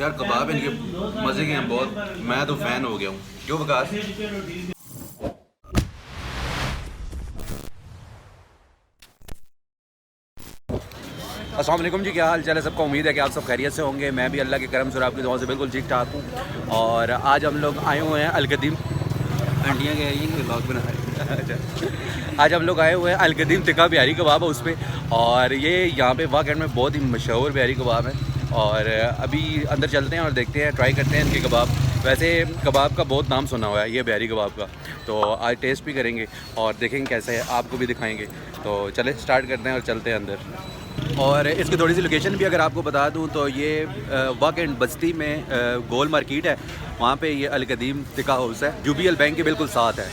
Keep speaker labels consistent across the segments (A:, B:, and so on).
A: यार कबाब इनके मज़े के हैं बहुत, मैं तो फ़ैन हो गया हूँ। क्यों विकास? अस्सलाम वालेकुम जी, क्या हाल चाल है सबका? उम्मीद है कि आप सब खैरियत से होंगे। मैं भी अल्लाह के करम से और आपकी दुआ से बिल्कुल ठीक ठाक हूँ। और आज हम लोग आए हुए हैं अलकदीम, आंटियाँ कह रही हैं कि व्लॉग बना रहे हैं। आज हम लोग आए हुए हैं अलकदीम तिक्का बिहारी कबाब है उस पर, और ये यहाँ पे वाकई में बहुत ही मशहूर बिहारी कबाब है। और अभी अंदर चलते हैं और देखते हैं, ट्राई करते हैं इनके कबाब। वैसे कबाब का बहुत नाम सुना हुआ है ये बिहारी कबाब का, तो आज टेस्ट भी करेंगे और देखेंगे कैसे है, आपको भी दिखाएंगे। तो चले स्टार्ट करते हैं और चलते हैं अंदर। और इसकी थोड़ी सी लोकेशन भी अगर आपको बता दूं तो ये वाकई बस्ती में गोल मार्केट है, वहाँ पे ये अलकदीम तिक्का हाउस है, यूबीएल बैंक के बिल्कुल साथ है।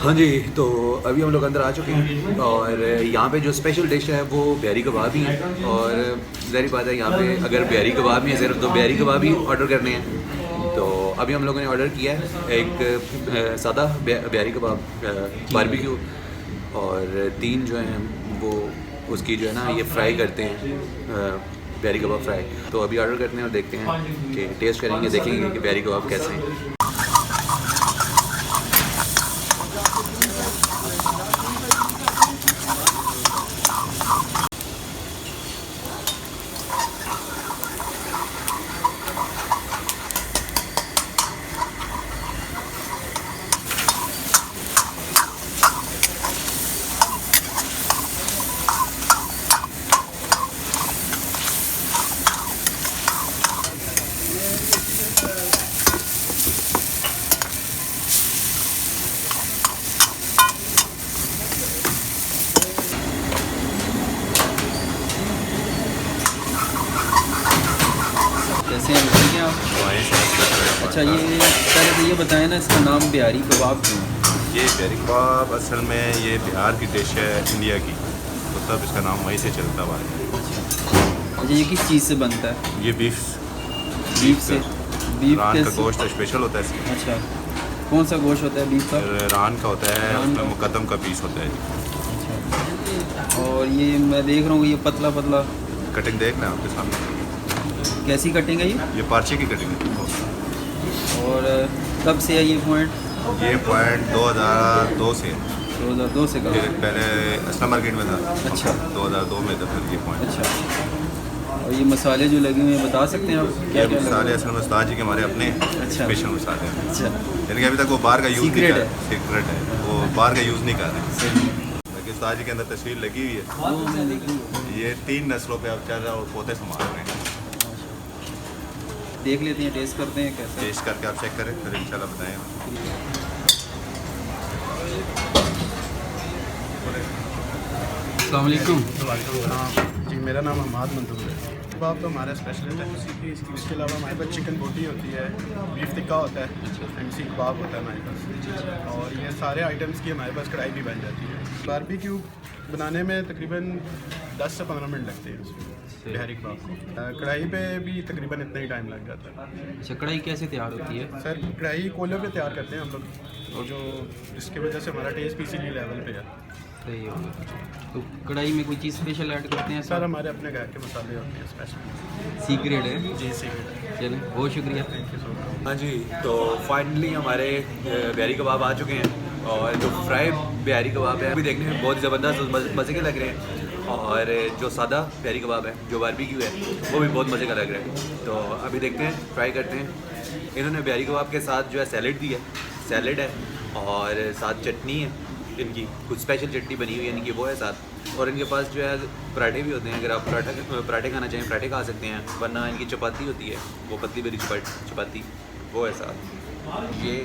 A: हाँ जी, तो अभी हम लोग अंदर आ चुके हैं और यहाँ पे जो स्पेशल डिश है वो बिहारी कबाब ही है। और ज़ाहिर बात है यहाँ पे अगर बिहारी कबाब ही है सिर्फ, तो बिहारी कबाब ही ऑर्डर करने हैं। तो अभी हम लोगों ने ऑर्डर किया है एक सादा बिहारी कबाब बारबेक्यू, और 3 जो हैं वो उसकी जो है ना ये फ्राई करते हैं, बिहारी कबाब फ्राई। तो अभी ऑर्डर करते हैं और देखते हैं कि टेस्ट करेंगे, देखेंगे कि बिहारी कबाब कैसे हैं।
B: कैसे हैं, ठीक हैं आप? अच्छा, ये पहले तो ये बताएं ना, इसका नाम बिहारी कबाब क्यों है?
C: ये बिहारी कबाब असल में ये बिहार की डिश है, इंडिया की, तो तब इसका नाम वहीं से चलता हुआ है।
B: अच्छा, ये किस चीज़ से बनता है?
C: ये बीफ
B: से? बीफ
C: रान का गोश्त स्पेशल होता है इसमें।
B: अच्छा, कौन सा गोश्त होता है बीफ का?
C: रान का होता है, उसमें मुकद्दम का पीस होता है।
B: अच्छा, और ये मैं देख रहा हूँ ये पतला पतला
C: कटिंग देख लें आपके सामने,
B: कैसी कटिंग है
C: ये पार्चे की कटिंग है।
B: और कब से है ये पॉइंट?
C: ये पॉइंट 2002 से है।
B: 2002 से का?
C: ये पहले असला मार्केट में था।
B: अच्छा,
C: 2002 में था फिर ये पॉइंट।
B: अच्छा, और ये मसाले जो लगे हुए हैं बता सकते हैं आप क्या क्या
C: मसाले असल में उस्ताद जी के हमारे अपने स्पेशल मसाले हैं।
B: अच्छा,
C: यानी कि अभी तक वो बाहर का यूज़ नहीं कर रहे, सीक्रेट है, वो बाहर का यूज़ नहीं कर रहे। बाकी उस्ताद जी के अंदर तस्वीर लगी हुई है। ये 3 नस्लों पे अब चल रहा है और पोते संभाल रहे हैं।
B: देख लेते हैं, टेस्ट करते हैं कैसे।
C: टेस्ट करके आप चेक करें, फिर इंशाल्लाह बताएं।
B: अस्सलाम वालेकुम।
D: जी, मेरा नाम हमाद मंसूर है। कबाब तो हमारा स्पेशलिस्ट है। इसके अलावा हमारे पास चिकन बोटी होती है, बीफ टिक्का होता है, एमसी कबाब होता है हमारे पास, और ये सारे आइटम्स की हमारे पास कढ़ाई भी बन जाती है। बारबेक्यू बनाने में तकरीबन 10 से 15 मिनट लगते हैं उसमें बिहारी कबाब को। कढ़ाई पे भी तकरीबन इतना ही टाइम लग जाता है।
B: अच्छा, कढ़ाई कैसे तैयार होती है?
D: सर, कढ़ाई कोयले पे तैयार करते हैं हम लोग, और जो जिसकी वजह से हमारा टेस्ट भी इसी लेवल पे है।
B: सही हो गया। तो कढ़ाई में कोई चीज़ स्पेशल ऐड करते हैं
D: सर, हमारे अपने घर के मसाले होते हैं स्पेशल।
B: सीक्रेट है?
D: जी, सीक्रेट।
B: चलें, बहुत शुक्रिया।
D: Thank you so much.
A: हाँ जी, तो फाइनली हमारे बिहारी कबाब आ चुके हैं, और जो फ्राई बिहारी कबाब है अभी देखने में बहुत ही ज़बरदस्त मज़े के लग रहे हैं, और जो सादा बिहारी कबाब है जो बारबेक्यू है वो भी बहुत मज़े का लग रहा है। तो अभी देखते हैं, ट्राई करते हैं। इन्होंने बिहारी कबाब के साथ जो है सैलेड दी है, सैलेड है, और साथ चटनी है, इनकी कुछ स्पेशल चटनी बनी हुई है इनकी, वो है साथ। और इनके पास जो है पराठे भी होते हैं, अगर आप पराठे खाना चाहें पराठे खा सकते हैं, वरना इनकी चपाती होती है, वो पतली बड़ी चपाती, वो है साथ। ये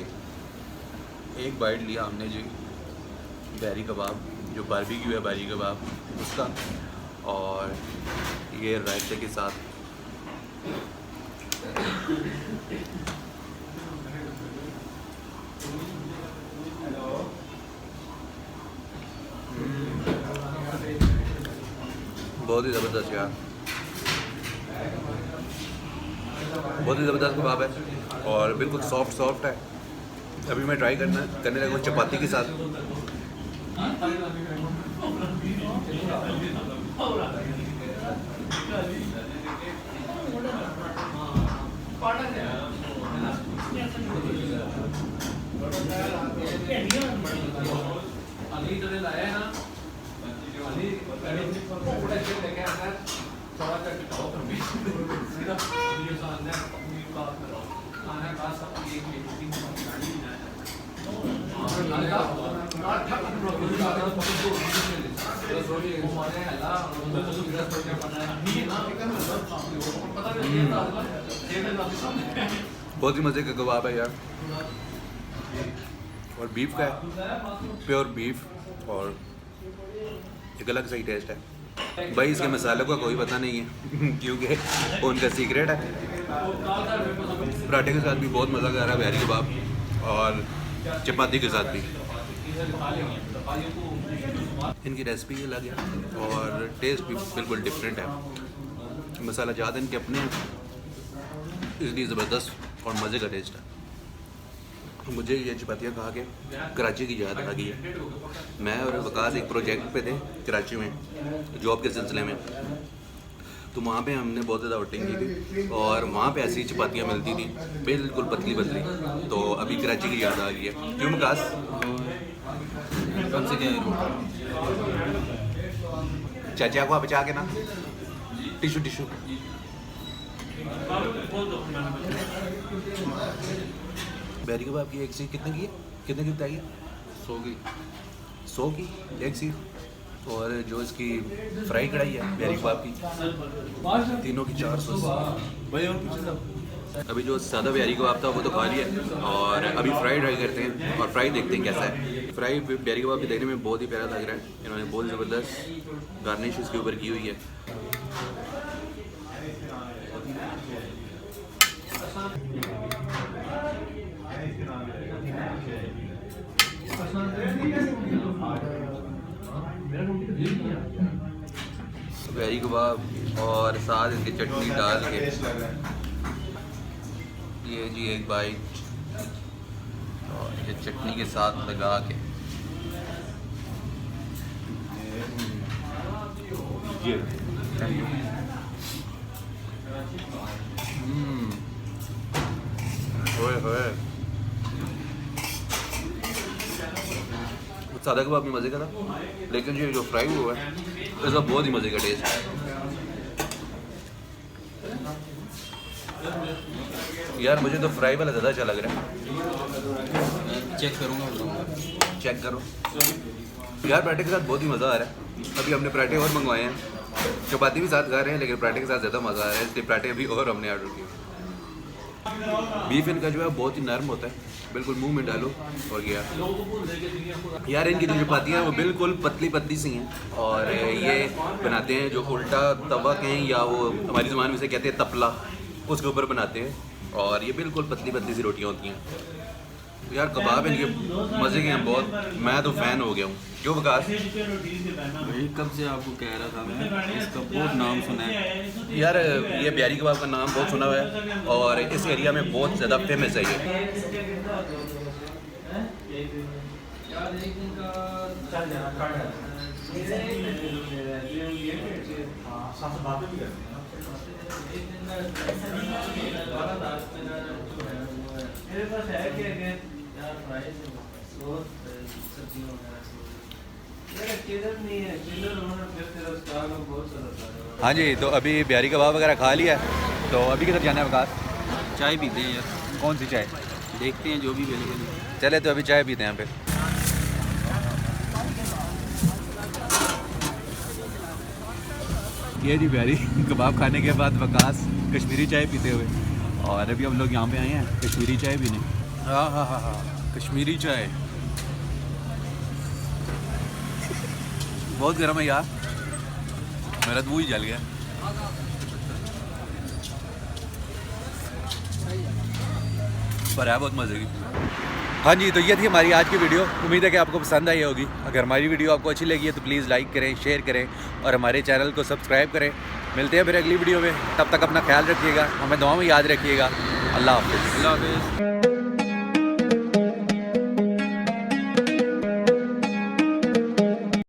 A: एक बाइट लिया हमने जी बिहारी कबाब, जो बारबेक्यू है बिहारी कबाब उसका, और ये रायते के साथ। बहुत ही ज़बरदस्त यार, बहुत ही ज़बरदस्त कबाब है और बिल्कुल सॉफ्ट है। अभी मैं ट्राई करने लगा हूँ चपाती के साथ। बहुत ही मज़े का कबाब है यार, और बीफ का है, प्योर बीफ, और एक अलग सही टेस्ट है भाई। इसके मसालों का कोई पता नहीं है क्योंकि उनका सीक्रेट है। पराठे के साथ भी बहुत मज़ा कर रहा है बिहारी कबाब, और चपाती के साथ भी। इनकी रेसिपी अलग है और टेस्ट भी बिल्कुल डिफरेंट है। मसाला ज़्यादा इनके अपने हैं, इसलिए ज़बरदस्त और मज़े का टेस्ट है। मुझे ये चपातियाँ खा के कराची की याद आ गई है। मैं और वकास एक प्रोजेक्ट पे थे कराची में जॉब के सिलसिले में, तो वहाँ पे हमने बहुत ज़्यादा आउटिंग की थी और वहाँ पे ऐसी चपातियाँ मिलती थी बिल्कुल पतली पतली। तो अभी कराची की याद आ गई है। क्यों वकास?
B: कब से क्या
A: चाचा को बचा के ना टिशू बिहारी कबाब की एक सीख कितने की है? कितने की बताइए? 100 की एक सीख। और जो इसकी फ्राई कढ़ाई है बिहारी कबाब की, तीनों की 400। अभी जो सादा बिहारी कबाब था वो तो खा लिया, और अभी फ्राई ट्राई करते हैं और फ्राई देखते हैं कैसा है। फ्राई बिहारी कबाब भी देखने में बहुत ही प्यारा लग रहा है। इन्होंने बहुत ज़बरदस्त गार्निश इसके ऊपर की हुई है। बिहारी कबाब और साथ इसकी चटनी डाल के, ये जी एक बाइट, और ये चटनी के साथ लगा के, होए सादा कबाब में मज़े का था, लेकिन ये जो फ्राई हुआ है इसका बहुत ही मज़े का टेस्ट है यार। मुझे तो फ्राई वाला ज़्यादा अच्छा लग रहा है।
B: चेक करूँगा,
A: चेक करो यार, पराठे के साथ बहुत ही मज़ा आ रहा है। अभी हमने पराठे और मंगवाए हैं, चपाती भी साथ खा रहे हैं, लेकिन पराठे के साथ ज़्यादा मज़ा आ रहा है, इसलिए पराठे अभी और हमने ऑर्डर किए। बीफ इनका जो है बहुत ही नरम होता है, बिल्कुल मुंह में डालो और गया यार। इनकी जो चपातियाँ हैं वो बिल्कुल पतली पतली सी हैं, और ये बनाते हैं जो उल्टा तवा कहें या वो हमारी ज़बान में से कहते हैं तपला, उसके ऊपर बनाते हैं, और ये बिल्कुल पतली पतली सी रोटियाँ होती हैं यार। कबाब इनके मज़े के हैं बहुत, मैं तो फ़ैन हो गया हूँ। क्यों वकास?
B: भाई कब से आपको कह रहा था मैं, इसका बहुत नाम सुना है
A: यार। ये बिहारी कबाब का नाम बहुत सुना हुआ है और इस एरिया में बहुत ज़्यादा फेमस है ये। हाँ जी, तो अभी बिहारी कबाब वगैरह खा लिया है, तो अभी किधर जाना है वकास?
B: चाय पीते हैं यार।
A: कौन सी चाय?
B: देखते हैं जो भी अवेलेबल है।
A: चले तो अभी चाय पीते हैं यहाँ पे। ये जी बिहारी कबाब खाने के बाद वकास कश्मीरी चाय पीते हुए, और अभी हम लोग यहाँ पे आए हैं कश्मीरी चाय पीने। हाँ, कश्मीरी चाय बहुत गर्म है यार, मेरा तो मुँह ही जल गया। पर है बहुत मज़े की। हाँ जी, तो ये थी हमारी आज की वीडियो। उम्मीद है कि आपको पसंद आई होगी। अगर हमारी वीडियो आपको अच्छी लगी है तो प्लीज़ लाइक करें, शेयर करें और हमारे चैनल को सब्सक्राइब करें। मिलते हैं फिर अगली वीडियो में। तब तक अपना ख्याल रखिएगा, हमें दुआ में याद रखिएगा। अल्लाह हाफ़िज़।
B: अल्लाह हाफ़िज़।